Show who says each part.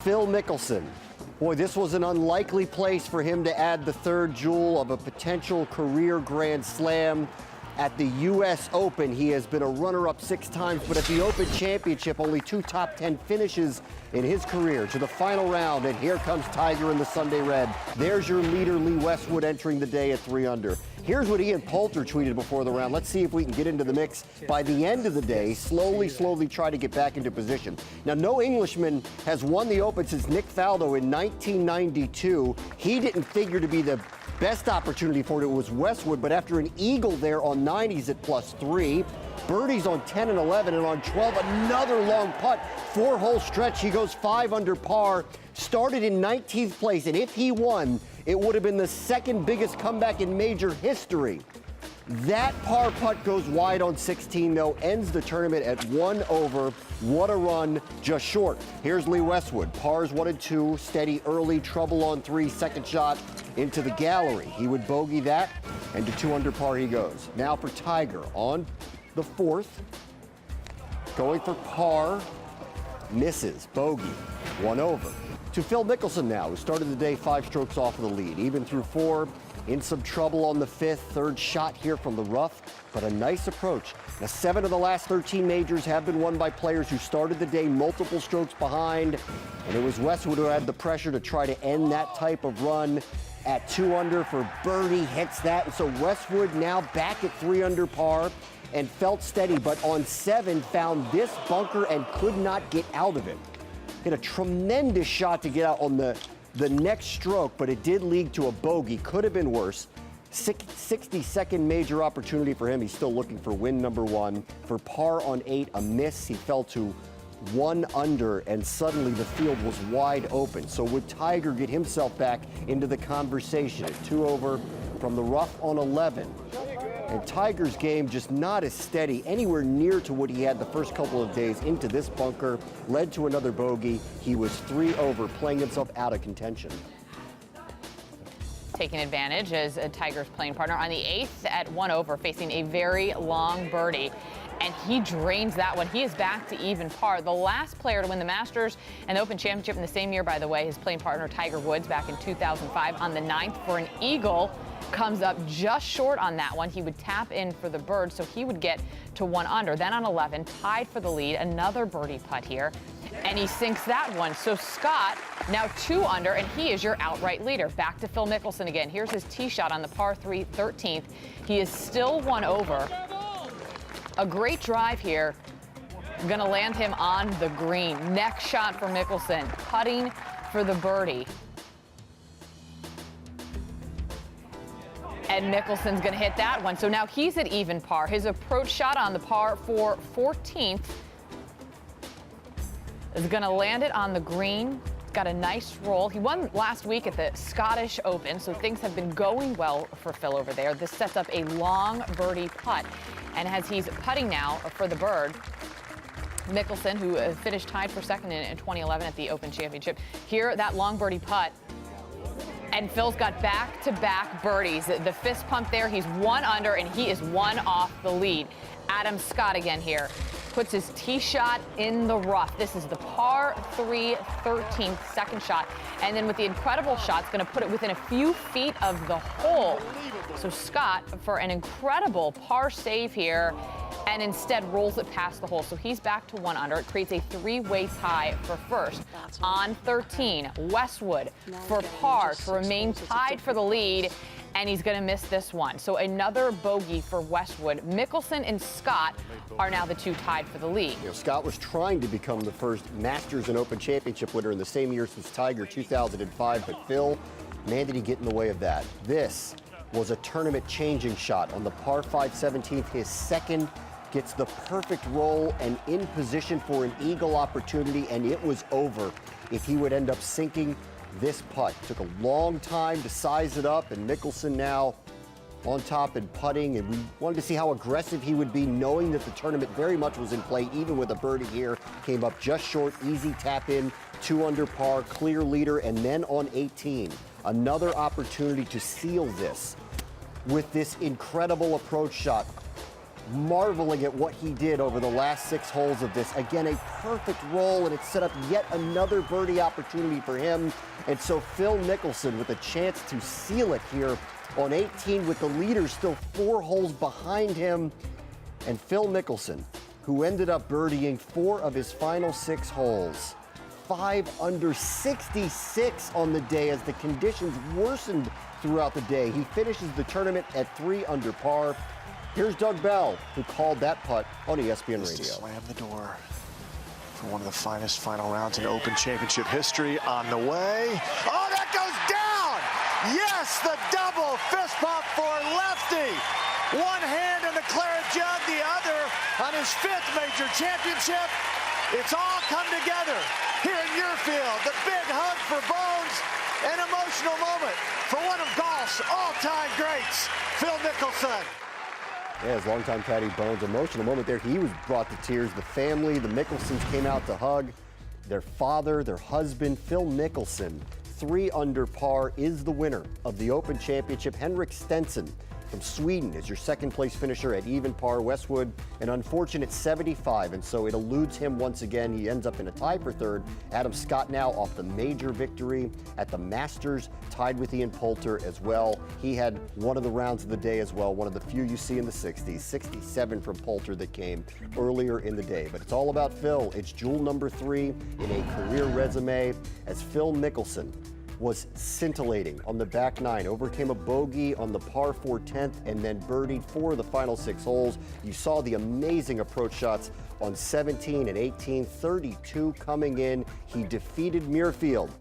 Speaker 1: Phil Mickelson. Boy, this was an unlikely place for him to add the third jewel of a potential career Grand Slam. At the U.S. Open, he has been a runner-up 6 times, but at the Open Championship, only 2 top 10 finishes in his career. To the final round, and here comes Tiger in the Sunday red. There's your leader, Lee Westwood, entering the day at 3 under. Here's what Ian Poulter tweeted before the round. Let's see if we can get into the mix by the end of the day, slowly try to get back into position. Now, no Englishman has won the Open since Nick Faldo in 1992. He didn't figure to be the best opportunity for it. It was Westwood, but after an eagle there on 9, he's at +3. Birdies on 10 and 11, and on 12, another long putt. 4-hole stretch, he goes 5 under par. Started in 19th place, and if he won, it would have been the second biggest comeback in major history. That par putt goes wide on 16, though, ends the tournament at 1 over. What a run, just short. Here's Lee Westwood, pars 1 and 2, steady early, trouble on 3, second shot into the gallery. He would bogey that, and to 2 under par he goes. Now for Tiger on the 4th, going for par, misses, bogey, 1 over. To Phil Mickelson now, who started the day 5 strokes off of the lead, even through 4, in some trouble on the 5th, third shot here from the rough, but a nice approach. Now, 7 of the last 13 majors have been won by players who started the day multiple strokes behind, and it was Westwood who had the pressure to try to end that type of run at 2 under for birdie, hits that, and so Westwood now back at 3 under par and felt steady, but on 7 found this bunker and could not get out of it. Hit a tremendous shot to get out on the next stroke, but it did lead to a bogey. Could have been worse. 62nd major opportunity for him. He's still looking for win number 1. For par on 8, a miss. He fell to 1 under, and suddenly the field was wide open. So would Tiger get himself back into the conversation at 2 over from the rough on 11? And Tiger's game just not as steady, anywhere near to what he had the first couple of days into this bunker, led to another bogey. He was 3 over, playing himself out of contention.
Speaker 2: Taking advantage as Tiger's playing partner on the 8th at 1 over, facing a very long birdie. And he drains that one. He is back to even par. The last player to win the Masters and the Open Championship in the same year, by the way, his playing partner Tiger Woods back in 2005 on the 9th for an eagle. Comes up just short on that one. He would tap in for the bird, so he would get to 1 under. Then on 11, tied for the lead, another birdie putt here, and he sinks that one. So Scott now 2 under, and he is your outright leader. Back to Phil Mickelson again. Here's his tee shot on the par 3 13th. He is still 1 over. A great drive here. Going to land him on the green. Next shot for Mickelson, putting for the birdie. And Mickelson's going to hit that one. So now he's at even par. His approach shot on the par for 14th is going to land it on the green. Got a nice roll. He won last week at the Scottish Open, so things have been going well for Phil over there. This sets up a long birdie putt. And as he's putting now for the bird, Mickelson, who finished tied for second in 2011 at the Open Championship, here that long birdie putt. And Phil's got back-to-back birdies. The fist pump there. He's 1 under, and he is 1 off the lead. Adam Scott again here. Puts his tee shot in the rough. This is the par 3 13th second shot. And then with the incredible shot, it's going to put it within a few feet of the hole. So Scott, for an incredible par save here, and instead rolls it past the hole. So he's back to 1 under. It creates a 3-way tie for first. On 13, Westwood for par to remain tied for the lead, and he's going to miss this one. So another bogey for Westwood. Mickelson and Scott are now the 2 tied for the lead.
Speaker 1: You know, Scott was trying to become the first Masters and Open Championship winner in the same year since Tiger, 2005, but Phil, man, did he get in the way of that. This was a tournament-changing shot on the par 5 17th, his second. Gets the perfect roll and in position for an eagle opportunity, and it was over if he would end up sinking this putt. Took a long time to size it up, and Mickelson now on top and putting, and we wanted to see how aggressive he would be, knowing that the tournament very much was in play, even with a birdie here. Came up just short, easy tap in, 2 under par, clear leader, and then on 18, another opportunity to seal this with this incredible approach shot. marveling at what he did over the last 6 holes of this. Again, a perfect roll, and it set up yet another birdie opportunity for him. And so Phil Mickelson with a chance to seal it here on 18 with the leader still 4 holes behind him. And Phil Mickelson, who ended up birdieing 4 of his final 6 holes. 5 under 66 on the day as the conditions worsened throughout the day. He finishes the tournament at 3 under par. Here's Doug Bell, who called that putt on ESPN Radio.
Speaker 3: Slam the door for one of the finest final rounds in Open Championship history on the way. Oh, that goes down! Yes, the double fist pump for Lefty. One hand in the claret jug, the other on his 5th major championship. It's all come together here in your field. The big hug for Bones, an emotional moment for one of golf's all-time greats, Phil Mickelson.
Speaker 1: Yeah, his longtime caddy Bones, emotional moment there. He was brought to tears. The family, the Mickelsons came out to hug their father, their husband, Phil Mickelson. 3 under par is the winner of the Open Championship. Henrik Stenson from Sweden is your 2nd place finisher at even par. Westwood, an unfortunate 75, and so it eludes him once again. He ends up in a tie for 3rd. Adam Scott now off the major victory at the Masters, tied with Ian Poulter as well. He had one of the rounds of the day as well, one of the few you see in the 60s. 67 from Poulter that came earlier in the day. But it's all about Phil. It's jewel number 3 in a career resume as Phil Mickelson was scintillating on the back 9, overcame a bogey on the par 4 10th, and then birdied 4 of the final 6 holes. You saw the amazing approach shots on 17 and 18, 32 coming in. He defeated Muirfield.